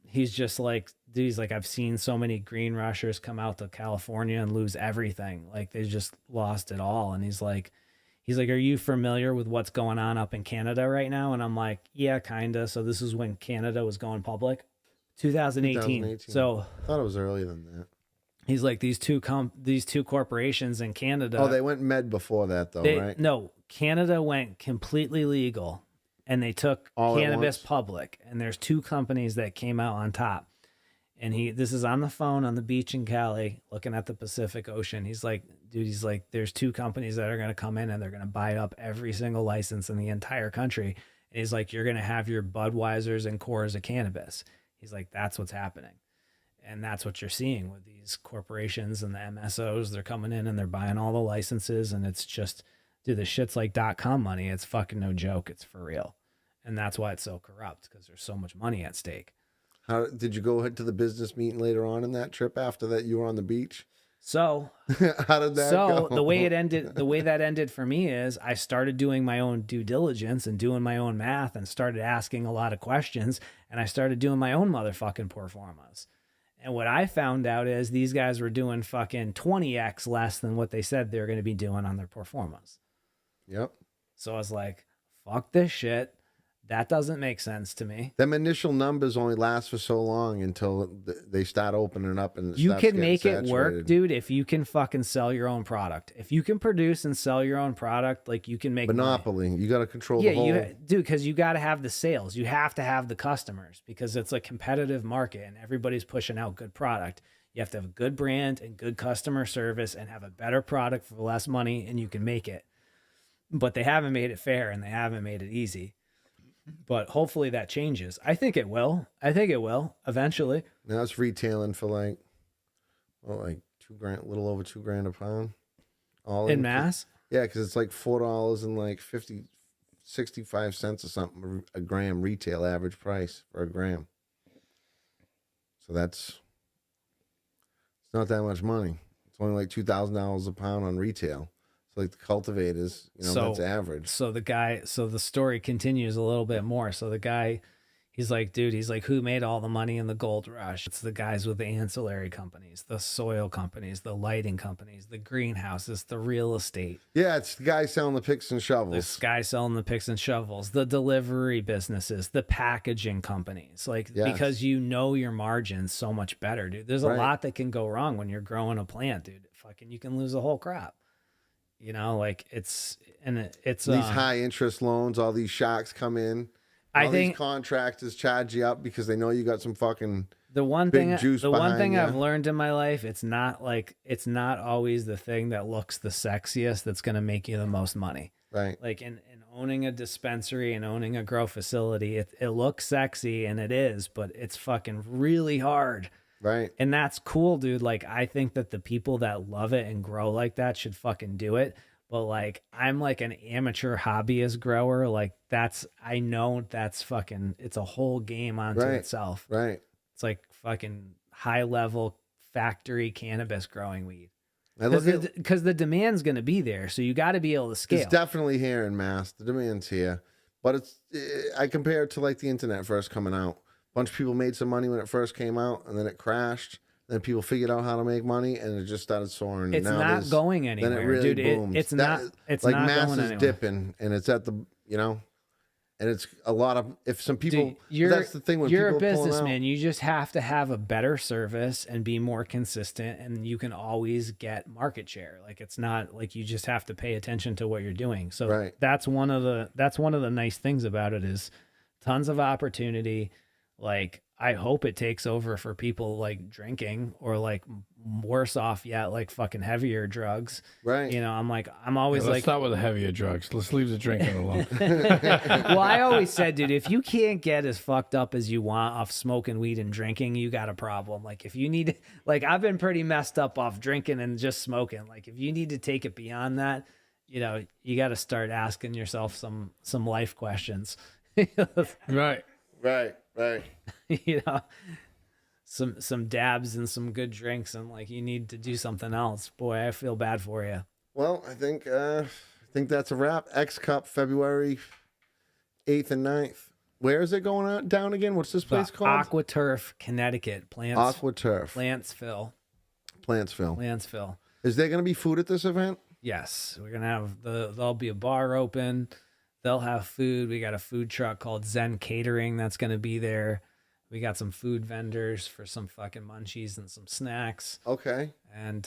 He's just like, dude, he's like, I've seen so many green rushers come out to California and lose everything. Like they just lost it all. And he's like, are you familiar with what's going on up in Canada right now? And I'm like, yeah, kinda. So this is when Canada was going public. 2018. So I thought it was earlier than that. He's like, these two corporations in Canada. Oh, they went med before that though, right? No, Canada went completely legal, and they took cannabis public. And there's two companies that came out on top. And this is on the phone on the beach in Cali, looking at the Pacific Ocean. He's like, dude, there's two companies that are going to come in and they're going to buy up every single license in the entire country. And he's like, you're going to have your Budweisers and Coors of cannabis. He's like, that's what's happening. And that's what you're seeing with these corporations and the MSOs. They're coming in and they're buying all the licenses. And it's just, dude, the shit's like .com money. It's fucking no joke. It's for real. And that's why it's so corrupt, because there's so much money at stake. How did you go to the business meeting later on in that trip after that you were on the beach? So how did that go? The way that ended for me is I started doing my own due diligence and doing my own math and started asking a lot of questions, and I started doing my own motherfucking performas. And what I found out is these guys were doing fucking 20x less than what they said they were going to be doing on their performas. Yep. So I was like, fuck this shit. That doesn't make sense to me. Them initial numbers only last for so long until they start opening up and you can make it work, dude, if you can fucking sell your own product. If you can produce and sell your own product, like you can make monopoly. Money. You got to control the whole. Dude, because you got to have the sales. You have to have the customers because it's a competitive market and everybody's pushing out good product. You have to have a good brand and good customer service and have a better product for less money, and you can make it. But they haven't made it fair and they haven't made it easy. But hopefully that changes. I think it will. Eventually. Now it's retailing for like $2,000, a little over $2,000 a pound. All in Mass? Yeah, because it's like $4 and like 65 cents or something a gram retail average price for a gram. So it's not that much money. It's only like $2,000 a pound on retail. So like the cultivators, that's average. So the story continues a little bit more. So the guy, He's like, dude, he's like, who made all the money in the gold rush? It's the guys with the ancillary companies, the soil companies, the lighting companies, the greenhouses, the real estate. Yeah, it's the guy selling the picks and This shovels. guy selling the picks and shovels, the delivery businesses, the packaging companies. Like, Yes. because you know your margins so much better, dude. There's a Right. lot that can go wrong when you're growing a plant, dude. Fucking, you can lose a whole crop. Like it's These high interest loans, all these sharks come in. I All think these contractors charge you up because they know you got some fucking the one big thing juice the one behind thing ya. I've learned in my life, it's not always the thing that looks the sexiest that's going to make you the most money. right. Like in owning a dispensary and owning a grow facility, it looks sexy, and it is, but it's fucking really hard. Right. And that's cool, dude. Like, I think that the people that love it and grow like that should fucking do it. But like, I'm like an amateur hobbyist grower. Like, I know that's fucking, it's a whole game onto Right. itself. Right. It's like fucking high level factory cannabis growing weed. I look at Because the demand's going to be there. So you got to be able to scale. it's definitely here in Mass. The demand's here, but I compare it to like the internet first coming out. A bunch of people made some money when it first came out, and then it crashed. Then people figured out how to make money, and it just started soaring. It's Now not there's- going Then anywhere, it really dude. booms. It's not like not Mass going is anywhere. dipping, and it's at the and it's a lot of if some people. Dude, that's the thing when you're a people are pulling businessman. out. You just have to have a better service and be more consistent, and you can always get market share. Like, it's not like you just have to pay attention to what you're doing. So Right. that's one of the nice things about it is tons of opportunity. Like, I hope it takes over for people like drinking, or like worse off yet, like fucking heavier drugs. Right. I'm always Let's like, start with the heavier drugs. Let's leave the drinking alone. well, I always said, dude, if you can't get as fucked up as you want off smoking weed and drinking, you got a problem. Like, if you need, like, I've been pretty messed up off drinking and just smoking. Like, if you need to take it beyond that, you got to start asking yourself some life questions. Right. Right. Right. Some dabs and some good drinks, and like, you need to do something else. Boy, I feel bad for you. Well, I think that's a wrap. X Cup, February 8th and 9th. Where is it going out, down again? What's this place called? Aqua Turf, Connecticut. Aqua Turf. Plantsville. Plantsville. Is there going to be food at this event? Yes, we're gonna have there'll be a bar open. They'll have food. We got a food truck called Zen Catering that's gonna be there. We got some food vendors for some fucking munchies and some snacks. Okay. And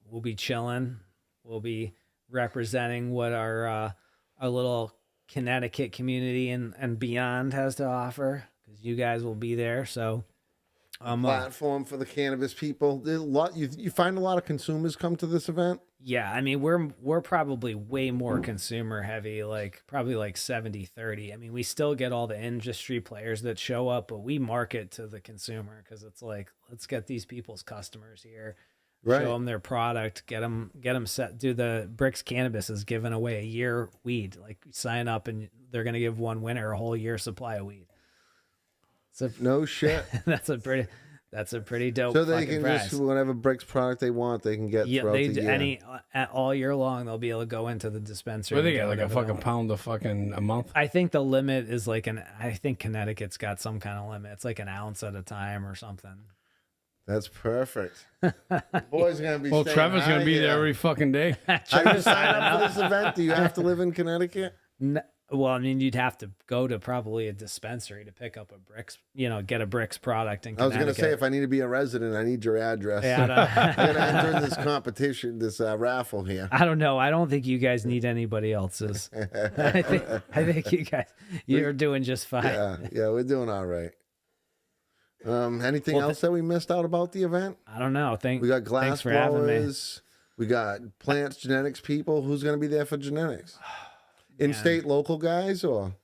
we'll be chilling. We'll be representing what our little Connecticut community and beyond has to offer, because you guys will be there. So platform for the cannabis people. There's a lot. You find a lot of consumers come to this event. yeah, I mean, we're probably way more consumer heavy, like probably like 70-30. I mean, we still get all the industry players that show up, but we market to the consumer, because it's like, let's get these people's customers here, Right. show them their product, get them set. Do the Bricks Cannabis is giving away a year weed. Like, sign up and they're gonna give one winner a whole year supply of weed. So No shit. that's a pretty dope. So they fucking can prize. just whatever Bricks product they want, they can get Yeah, throughout they the do year. all year long. They'll be able to go into the dispensary. What do and they get get? Like a whatever they fucking want. pound of fucking a month? I think the limit is like I think Connecticut's got some kind of limit. It's like an ounce at a time or something. That's perfect. The boys are gonna be. Well, staying Trevor's high going to be here. there every fucking day. How do you sign up for this event? Do you have to live in Connecticut? Well, I mean, you'd have to go to probably a dispensary to pick up a Bricks, get a Bricks product in I was Connecticut. gonna say, if I need to be a resident, I need your address. Yeah, I'm gonna enter in this competition, this raffle here. I don't know. I don't think you guys need anybody else's. I think you're doing just fine. Yeah, we're doing all right. Anything else that we missed out about the event? I don't know. We got glass thanks for having me. blowers. We got plants, genetics people. Who's going to be there for genetics? In-state local guys or?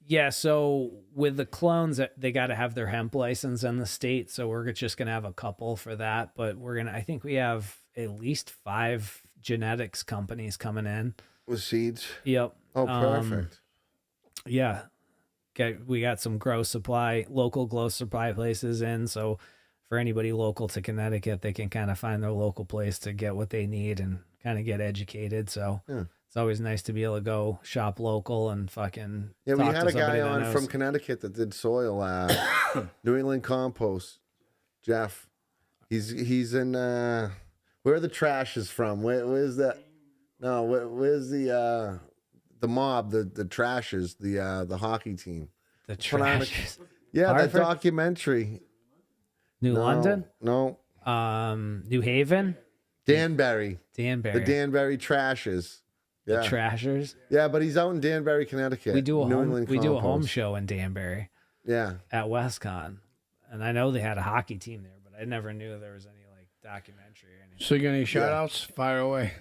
Yeah, so with the clones, they got to have their hemp license in the state. So we're just going to have a couple for that. But I think we have at least 5 genetics companies coming in. With seeds? Yep. Oh, perfect. Yeah. We got some local grow supply places in. So for anybody local to Connecticut, they can kind of find their local place to get what they need and kind of get educated. So it's always nice to be able to go shop local and fucking. Yeah, we talk had to a guy somebody that on knows. from Connecticut that did soil, New England Compost. Jeff, he's in. Where are the trashes from? Where's that? No, where's the mob? The trashes, the hockey team. The Put on a- trash. Yeah, that Hartford? documentary. New No, London, No, New Haven, Danbury. Danbury, The Danbury trashes. the Yeah, Trashers. yeah, but he's out in Danbury, Connecticut. We do a New home. England We do a home Compost. show in Danbury Yeah, at WestCon, and I know they had a hockey team there, but I never knew there was any like documentary or anything. So you got any shout outs? Fire away.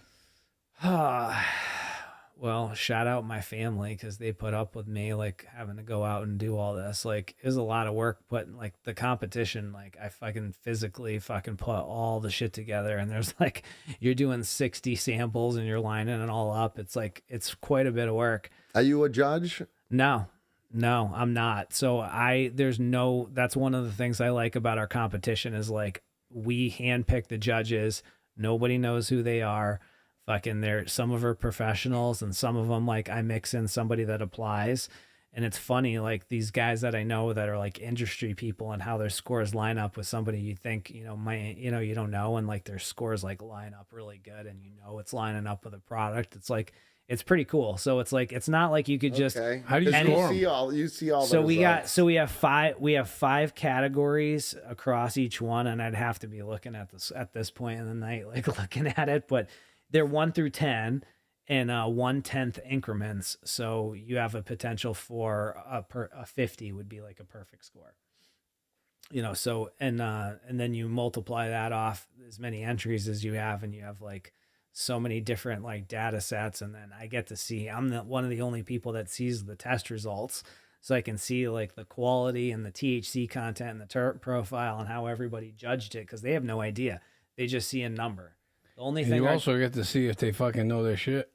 Well, shout out my family because they put up with me like having to go out and do all this. Like, it was a lot of work putting like the competition. Like, I fucking physically fucking put all the shit together, and there's like you're doing 60 samples and you're lining it all up. It's like it's quite a bit of work. are you a judge? No, I'm not. So that's one of the things I like about our competition is like we handpick the judges. Nobody knows who they are. Fucking some of them are professionals and some of them like I mix in somebody that applies. And it's funny, like these guys that I know that are like industry people and how their scores line up with somebody you think, you don't know. And like their scores like line up really good and it's lining up with a product. It's like, it's pretty cool. So it's like, it's not like you could just, Okay. How do you 'Cause score 'em? you see all so the we results. we have five categories across each one. And I'd have to be looking at this point in the night, like looking at it, but they're 1 through 10 in 1/10 increments. So you have a potential for a 50 would be like a perfect score. So and then you multiply that off as many entries as you have, and you have like so many different like data sets. And then I get to see, I'm one of the only people that sees the test results. So I can see like the quality and the THC content and the terp profile and how everybody judged it. 'Cause they have no idea. They just see a number. The only And thing you also get to see if they fucking know their shit.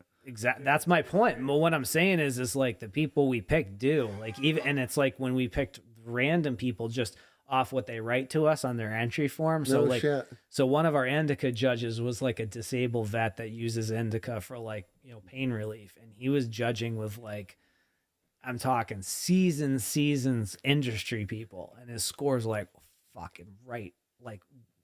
that's my point. But what I'm saying is like the people we picked do like and it's like when we picked random people just off what they write to us on their entry form. So No like, shit. so one of our indica judges was like a disabled vet that uses indica for like, pain relief. And he was judging with like, I'm talking seasons industry people. And his scores like fucking right. Like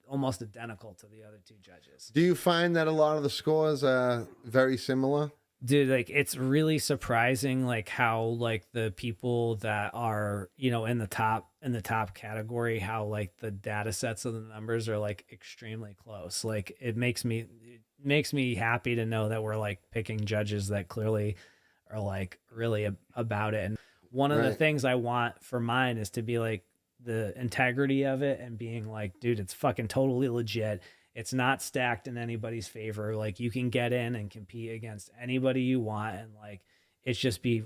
almost identical to the other two judges. Do you find that a lot of the scores are very similar? Dude, like it's really surprising like how like the people that are, in the top category, how like the data sets of the numbers are like extremely close. Like it makes me happy to know that we're like picking judges that clearly are like really about it. And one of the Right. things I want for mine is to be like the integrity of it and being like, dude, it's fucking totally legit. It's not stacked in anybody's favor. Like you can get in and compete against anybody you want. And like, it's just be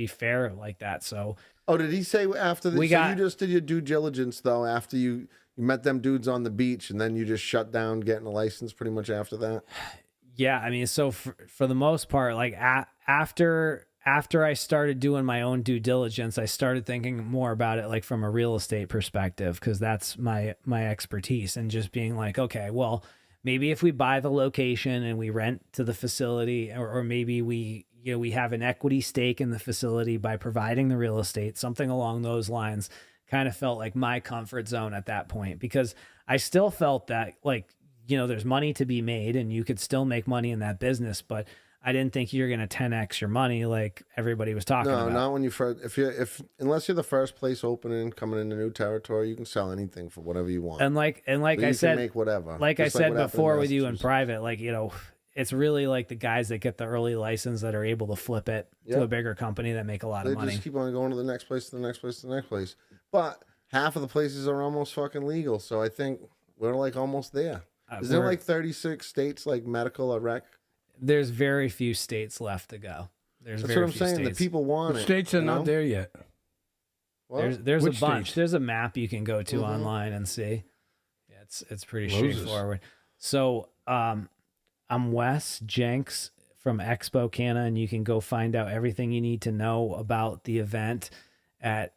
fair like that. So, Oh, did he say after this? You just did your due diligence though after you met them dudes on the beach and then you just shut down getting a license pretty much after that? yeah, I mean, so for the most part, like after I started doing my own due diligence, I started thinking more about it like from a real estate perspective, because that's my expertise, and just being like, okay, well, maybe if we buy the location and we rent to the facility, or maybe we have an equity stake in the facility by providing the real estate, something along those lines, kind of felt like my comfort zone at that point, because I still felt that like, there's money to be made and you could still make money in that business, but I didn't think you're going to 10x your money like everybody was talking No, about. not when you first. Unless you're the first place opening, coming into new territory, you can sell anything for whatever you want. And like So I you said, can make whatever. like Just I said what happened before with you in Massachusetts. private, like, it's really like the guys that get the early license that are able to flip it to Yep. a bigger company that make a lot They of money. just keep on going to the next place, to the next place, to the next place. But half of the places are almost fucking legal, so I think we're like almost there. Is there we're- like 36 states like medical or rec? There's very few states left to go. There's That's very what I'm few saying. states. The people want it. States are you know? not there yet. Well, There's a Which bunch. states? There's a map you can go to Mhm. online and see. Yeah, it's pretty Moses. straightforward. So I'm Wes Jenks from XPOCANNA, and you can go find out everything you need to know about the event at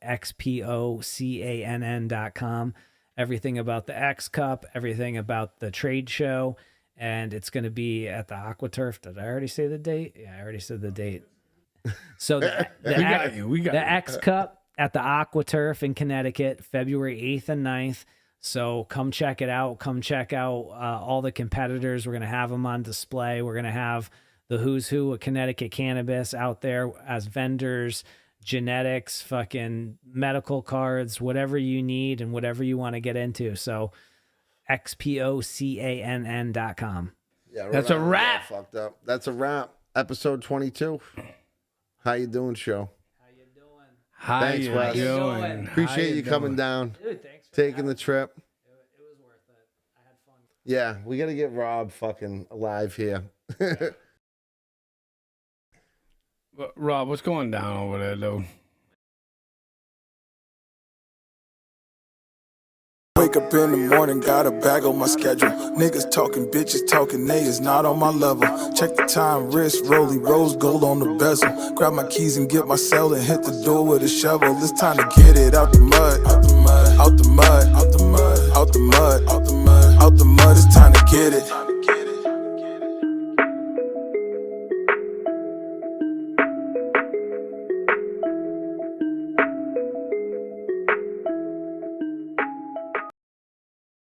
XPOCANN.com. Everything about the X Cup, everything about the trade show, and it's going to be at the AquaTurf. Did I already say the date? Yeah, I already said the date. So We got the you. X Cup at the AquaTurf in Connecticut, February 8th and 9th. So come check it out. Come check out all the competitors. We're going to have them on display. We're going to have the who's who of Connecticut cannabis out there as vendors, genetics, fucking medical cards, whatever you need and whatever you want to get into. So XPOCANN.com. Yeah, That's a on, wrap. Fucked up. That's a wrap. Episode 22. How you doing, show? How Thanks, you Wes. doing? Appreciate you coming down, Dude, thanks for taking the trip. It was worth it. I had fun. Yeah, we got to get Rob fucking alive here. Rob, what's going down over there, dude? Wake up in the morning, got a bag on my schedule. Niggas talking, bitches talking, they is not on my level. Check the time, wrist rolling, rose gold on the bezel. Grab my keys and get my cell and hit the door with a shovel. It's time to get it out the mud, out the mud, out the mud, out the mud, out the mud, out the mud, out the mud. It's time to get it.